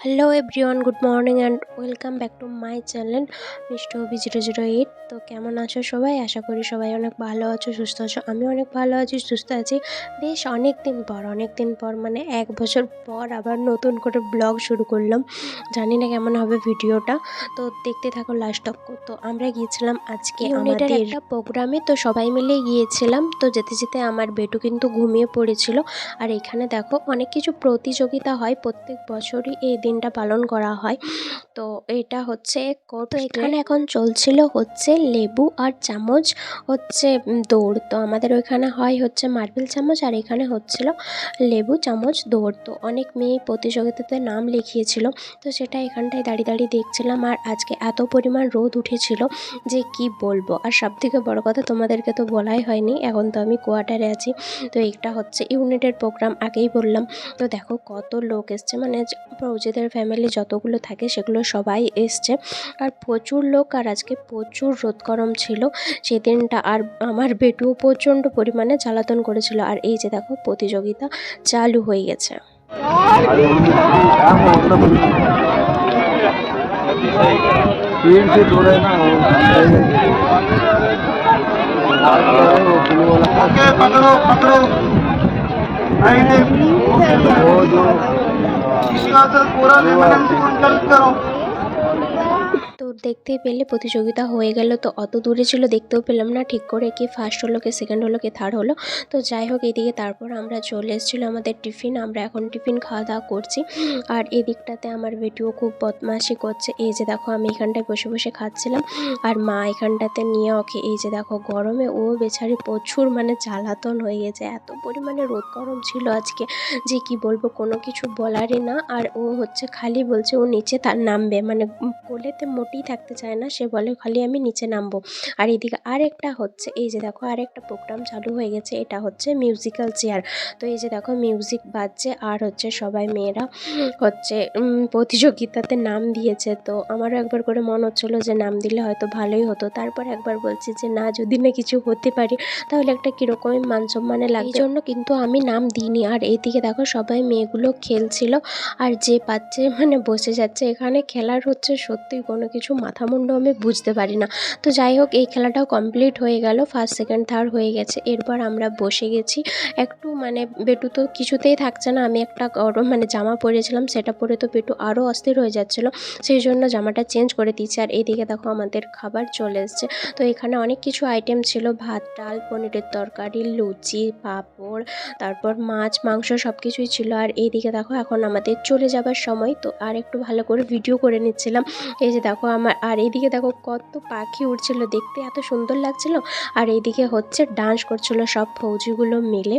Hello everyone, good morning and welcome back to my channel মিষ্টি হবি 008। তো কেমন আছো সবাই? আশা করি সবাই অনেক ভালো আছো, সুস্থ আছো। আমি অনেক ভালো আছি, সুস্থ আছি। বেশ অনেক দিন পর মানে 1 বছর পর আবার নতুন করে ব্লগ শুরু করলাম। জানি না কেমন হবে ভিডিওটা, তো দেখতে থাকো লাস্ট অব্দি। তো আমরা গিয়েছিলাম আজকে আমাদের একটা প্রোগ্রামে, তো সবাই মিলে গিয়েছিলাম। তো যেতে যেতে আমার বেটু কিন্তু ঘুমিয়ে পড়েছিল। আর এখানে দেখো অনেক কিছু প্রতিযোগিতা হয়, প্রত্যেক বছরই এই দিনটা পালন করা হয়। তো এটা হচ্ছে তো এখানে এখন চলছিল হচ্ছে লেবু আর চামচ হচ্ছে দৌড়। তো আমাদের ওইখানে হয় হচ্ছে মার্বেল চামচ, আর এখানে হচ্ছিল লেবু চামচ দৌড়। তো অনেক মেয়ে প্রতিযোগিতাতে নাম লিখিয়েছিল, তো সেটা এখানটায় দাঁড়িয়ে দেখছিলাম। আর আজকে এত পরিমাণ রোদ উঠেছিল যে কি বলবো। আর সবথেকে বড় কথা, তোমাদেরকে তো বলাই হয়নি, এখন তো আমি কোয়ার্টারে আছি। তো এটা হচ্ছে ইউনিটের প্রোগ্রাম, আগেই বললাম। তো দেখো কত লোক এসছে, মানে ফৌজিদের ফ্যামিলি যতগুলো থাকে সেগুলো সবাই এসছে। আর প্রচুর লোক, আর আজকে প্রচুর রোদ গরম ছিল সেদিনটা। আর আমার বেটুও প্রচণ্ড পরিমাণে জ্বালাতন করেছিল। আর এই যে দেখো প্রতিযোগিতা চালু হয়ে গেছে। তো দেখতেই পেলে প্রতিযোগিতা হয়ে গেল। তো অত দূরে ছিল, দেখতেও পেলাম না ঠিক করে কে ফার্স্ট হলো, কে সেকেন্ড হলো, কে থার্ড হলো। তো যাই হোক, এদিকে তারপর আমরা চলে এসেছিলো আমাদের টিফিন। আমরা এখন টিফিন খাওয়া দাওয়া করছি। আর এদিকটাতে আমার বেটিও খুব বদমাশি করছে। এই যে দেখো আমি এখানটায় বসে বসে খাচ্ছিলাম, আর মা এখানটাতে নিয়ে ওকে, এই যে দেখো গরমে ও বেচারি প্রচুর মানে জ্বালাতন হয়ে গেছে। এত পরিমাণে রোদ গরম ছিল আজকে যে কি বলবো, কোনো কিছু বলারই না। আর ও হচ্ছে খালি বলছে ও নিচে তার নামবে, মানে কোলেতে মোটেই থাকতে চায় না, সে বলে খালি আমি নিচে নামবো। আর এদিকে আরেকটা হচ্ছে, এই যে দেখো আরেকটা প্রোগ্রাম চালু হয়ে গেছে, এটা হচ্ছে মিউজিক্যাল চেয়ার। তো এই যে দেখো মিউজিক বাজছে, আর হচ্ছে সবাই মেয়েরা হচ্ছে প্রতিযোগিতাতে নাম দিয়েছে। তো আমারও একবার করে মন হচ্ছিলো যে নাম দিলে হয়তো ভালোই হতো। তারপর একবার বলছি যে না, যদি না কিছু হতে পারি তাহলে একটা কীরকমই মান সম্মানে লাগে, এই জন্য কিন্তু আমি নাম দিইনি। আর এইদিকে দেখো সবাই মেয়েগুলো খেলছিল, আর যে পাচ্ছে মানে বসে যাচ্ছে। এখানে খেলার হচ্ছে সত্যিই কোনো কিছু মাথা মুন্ডু আমি বুঝতে পারি না। তো যাই হোক, এই খেলাটাও কমপ্লিট হয়ে গেল, ফার্স্ট সেকেন্ড থার্ড হয়ে গেছে। এরপর আমরা বসে গেছি একটু, মানে বেটু তো কিছুতেই থাকছে না। আমি একটা গরম মানে জামা পরেছিলাম, সেটা পরে তো বেটু আরও অস্থির হয়ে যাচ্ছিলো, সেই জন্য জামাটা চেঞ্জ করে দিয়েছি। আর এইদিকে দেখো আমাদের খাবার চলে এসছে। তো এখানে অনেক কিছু আইটেম ছিল, ভাত, ডাল, পনিরের তরকারি, লুচি, পাঁপড়, তারপর মাছ, মাংস সব কিছুই ছিল। আর এইদিকে দেখো এখন আমাদের চলে যাবার সময়, তো আর একটু ভালো করে ভিডিও করে নিচ্ছিলাম। এই যে দেখো আমার, আর এইদিকে দেখো কত পাখি উড়ছিল, দেখতে এত সুন্দর লাগছিল। আর এইদিকে হচ্ছে ডান্স করছিল সব ফৌজিগুলো মিলে।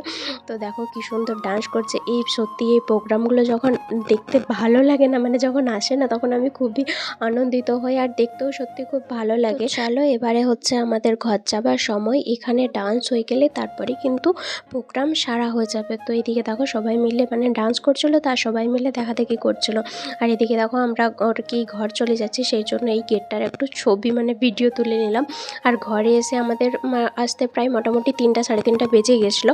তো দেখো কি সুন্দর ডান্স করছে। এই সত্যি এই প্রোগ্রামগুলো যখন দেখতে ভালো লাগে না, মানে যখন আসে না, তখন আমি খুবই আনন্দিত হই, আর দেখতেও সত্যি খুব ভালো লাগে। চলো এবারে হচ্ছে আমাদের ঘর যাবার সময়, এখানে ডান্স হয়ে গেলে তারপরে কিন্তু প্রোগ্রাম সারা হয়ে যাবে। তো এদিকে দেখো সবাই মিলে মানে ডান্স করছিল, তার সবাই মিলে দেখাদেখি করছিল। আর এদিকে দেখো আমরা কি ঘর চলে যাচ্ছি, সেই জন্য এই গেটটার একটু ছবি মানে ভিডিও তুলে নিলাম। আর ঘরে এসে আমাদের আসতে প্রায় মোটামুটি 3টা সাড়ে 3টা বেজে গেছিলো।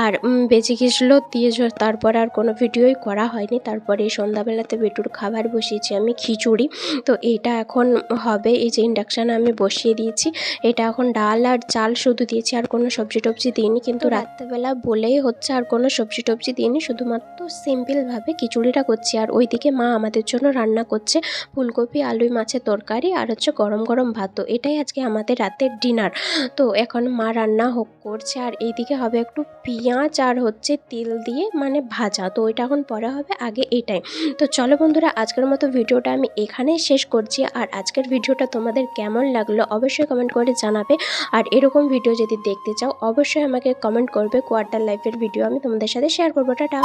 আর বেজে গেছিলো দিয়ে তারপর আর কোনো ভিডিওই করা হয়নি। তারপরে সন্ধ্যাবেলাতে বেটুর খাবার বসিয়েছি আমি, খিচুড়ি। তো এইটা এখন হবে, এই যে ইন্ডাকশানে আমি বসিয়ে দিয়েছি। এটা এখন ডাল আর চাল শুধু দিয়েছি, আর কোনো সবজি টবজি দিইনি। কিন্তু রাত্রেবেলা বলেই হচ্ছে আর কোনো সবজি টবজি দিইনি, শুধুমাত্র সিম্পলভাবে খিচুড়িটা করছি। আর ওইদিকে মা আমাদের জন্য রান্না করছে ফুলকপি আলুই মাছের তরকারি, আর হচ্ছে গরম গরম ভাত। তো এটাই আজকে আমাদের রাতের ডিনার। তো এখন মা রান্না করছে, আর এইদিকে হবে একটু পেঁয়াজ আর হচ্ছে তেল দিয়ে মানে ভাজা। তো ওইটা এখন পরে হবে, আগে এটাই। তো চলো বন্ধুরা, আজকের মতো ভিডিওটা আমি এখানেই শেষ করছি। আর আজকের ভিডিওটা তোমাদের কেমন লাগলো অবশ্যই কমেন্ট করে জানাবে। আর এরকম ভিডিও যদি দেখতে চাও অবশ্যই আমাকে কমেন্ট করবে, কোয়ার্টার লাইফের ভিডিও আমি তোমাদের সাথে শেয়ার করবো। টাটা।